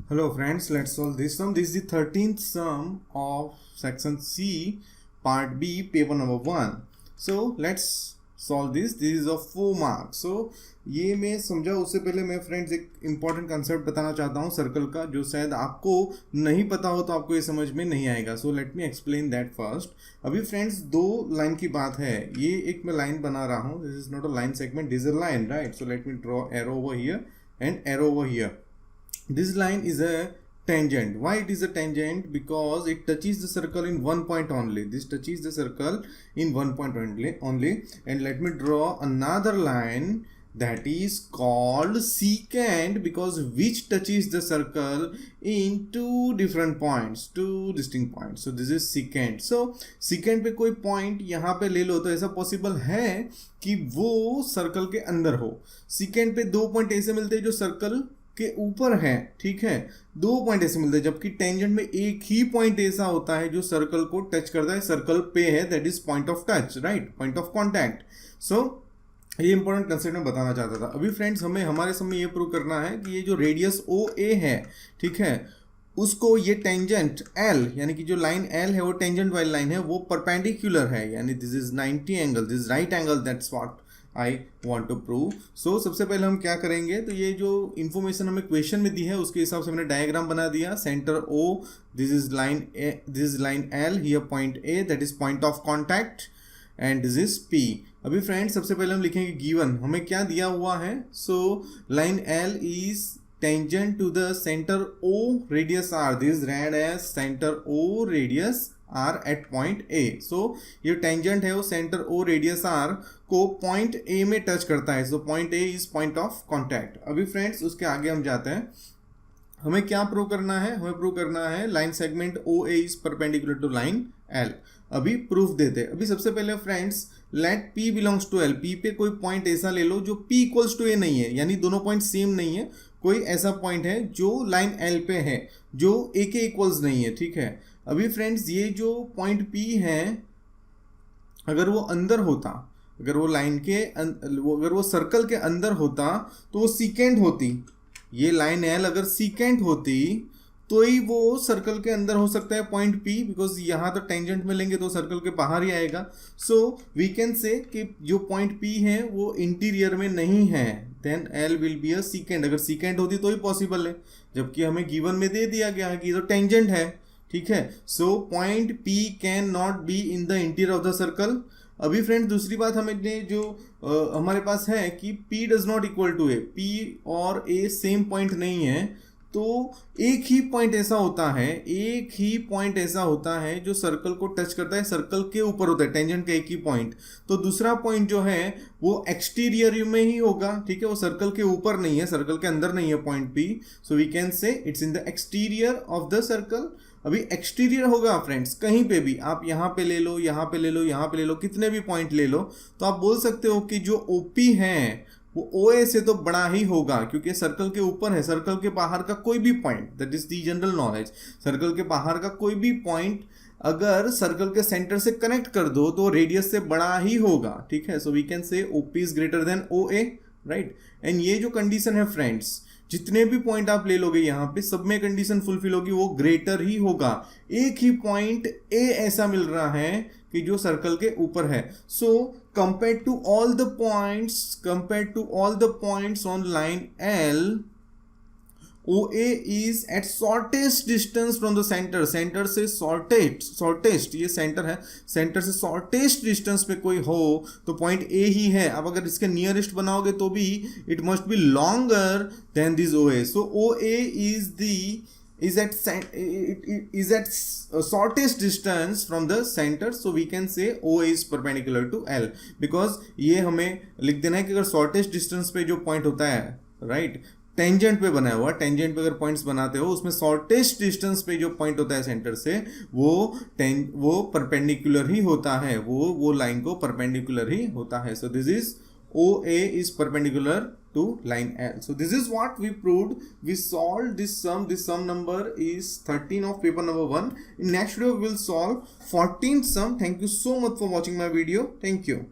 Hello friends, let's solve this sum. This is the 13th sum of section C, part B, paper number 1. So let's solve this. This is of 4 marks. So ये मैं समझा उससे पहले मैं friends एक important concept बताना चाहता हूँ सर्कल का, जो शायद आपको नहीं पता हो तो आपको ये समझ में नहीं आएगा. So let me explain that first. अभी फ्रेंड्स दो लाइन की बात है. ये एक मैं लाइन बना रहा हूँ. This is not a line segment, this is a line, right? So let me draw arrow over here and arrow over here. This line is a tangent. Why it is a tangent? Because it touches the circle in one point only. This touches the circle in one point only. And let me draw another line that is called secant, because which touches the circle in two different points, two distinct points. So this is secant. So secant पे कोई point यहाँ पे ले लो तो ऐसा possible है कि वो सर्कल के अंदर हो. secant पे दो पॉइंट ऐसे मिलते हैं जो सर्कल के ऊपर है, ठीक है. दो पॉइंट ऐसे मिलते हैं, जबकि टेंजेंट में एक ही पॉइंट ऐसा होता है जो सर्कल को टच करता है, सर्कल पे है, that is point of touch, right, point of contact. So ये इंपॉर्टेंट कंसेप्ट मैं बताना चाहता था. अभी फ्रेंड्स हमें हमारे समय ये प्रूव करना है कि ये जो रेडियस ओ ए है, ठीक है, उसको ये टेंजेंट एल, यानी कि जो लाइन एल है वो टेंजेंट वाली लाइन है, वो परपेंडिकुलर है, यानी this is 90 angle, this is right angle, that's what I want to prove. So सबसे पहले हम क्या करेंगे, तो ये जो इन्फॉर्मेशन हमें क्वेश्चन में दी है उसके हिसाब से हमने डायग्राम बना दिया. Centre O, this is line L, here point A, that is point of contact, and this is P. अभी फ्रेंड्स सबसे पहले हम लिखेंगे गिवन हमें क्या दिया हुआ है. So line L is tangent to the center O radius R. This is read as center O radius R at point A. So ये tangent है वो center O radius R को point A में टच करता है. So point A is point of contact. अभी friends उसके आगे हम जाते हैं. हमें क्या प्रूव करना है, हमें प्रूव करना है line segment O A is perpendicular to line L. अभी प्रूफ देते हैं. अभी सबसे पहले friends let P belongs to L. P पे कोई पॉइंट ऐसा ले लो जो P इक्वल्स टू ए नहीं है, यानी दोनों पॉइंट सेम नहीं है. कोई ऐसा पॉइंट है जो लाइन L पे है जो A के इक्वल्स नहीं है, ठीक है. अभी फ्रेंड्स ये जो पॉइंट P है, अगर वो अंदर होता, अगर वो लाइन के अगर वो सर्कल के अंदर होता तो वो सीकेंट होती. ये लाइन L अगर सीकेंट होती तो ही वो सर्कल के अंदर हो सकता है पॉइंट P, बिकॉज यहाँ तो टेंजेंट में लेंगे तो सर्कल के बाहर ही आएगा. सो वी कैन से कि जो पॉइंट P है वो इंटीरियर में नहीं है, then L will be a secant. अगर सीकेंट होती तो ही पॉसिबल है, जबकि हमें गिवन में दे दिया गया है कि ये तो टेंजेंट है, ठीक है. So point P can not be in the interior of the circle. अभी फ्रेंड दूसरी बात हमें जो हमारे पास है कि P does not equal to A. P और A सेम पॉइंट नहीं है, तो एक ही पॉइंट ऐसा होता है, एक ही पॉइंट ऐसा होता है जो सर्कल को टच करता है, सर्कल के ऊपर होता है, टेंजेंट का एक ही पॉइंट. तो दूसरा पॉइंट जो है वो एक्सटीरियर में ही होगा, ठीक है, वो सर्कल के ऊपर नहीं है, सर्कल के अंदर नहीं है point P. So we can say it's in the exterior of the circle. अभी एक्सटीरियर होगा फ्रेंड्स कहीं पे भी, आप यहाँ पे ले लो, यहाँ पे ले लो, यहाँ पे ले लो, कितने भी पॉइंट ले लो, तो आप बोल सकते हो कि जो OP है वो OA से तो बड़ा ही होगा, क्योंकि सर्कल के ऊपर है. सर्कल के बाहर का कोई भी point, that is the general knowledge, circle के बाहर का कोई भी पॉइंट अगर सर्कल के सेंटर से कनेक्ट कर दो तो रेडियस से बड़ा ही होगा, ठीक है. So we can say OP is greater than OA, right. And ये जो कंडीशन है फ्रेंड्स, जितने भी पॉइंट आप ले लोगे यहाँ पे सब में कंडीशन फुलफिल होगी, वो ग्रेटर ही होगा. एक ही पॉइंट A ऐसा मिल रहा है कि जो सर्कल के ऊपर है. सो compared to all the points on line L, OA is at shortest distance from the center. Centre से शॉर्टेस्ट ये सेंटर है, सेंटर से शॉर्टेस्ट डिस्टेंस पे कोई हो तो पॉइंट A ही है. अब अगर इसके नियरेस्ट बनाओगे तो भी it must be longer than this OA. So OA is at shortest distance from the center. So we can say OA is perpendicular to L, because ये हमें लिख देना है कि अगर shortest distance पे जो पॉइंट होता है, राइट, टेंजेंट पे बना हुआ, टेंजेंट पे अगर पॉइंट्स बनाते हो उसमें शॉर्टेस्ट डिस्टेंस पे जो पॉइंट होता है सेंटर से वो परपेंडिकुलर ही होता है, वो लाइन को परपेंडिकुलर ही होता है. So this is OA is perpendicular to line L. So this is what we proved. We solved this sum. This sum number is 13 of paper number 1. In next video we will solve 14th sum. Thank you so much for watching my video. Thank you.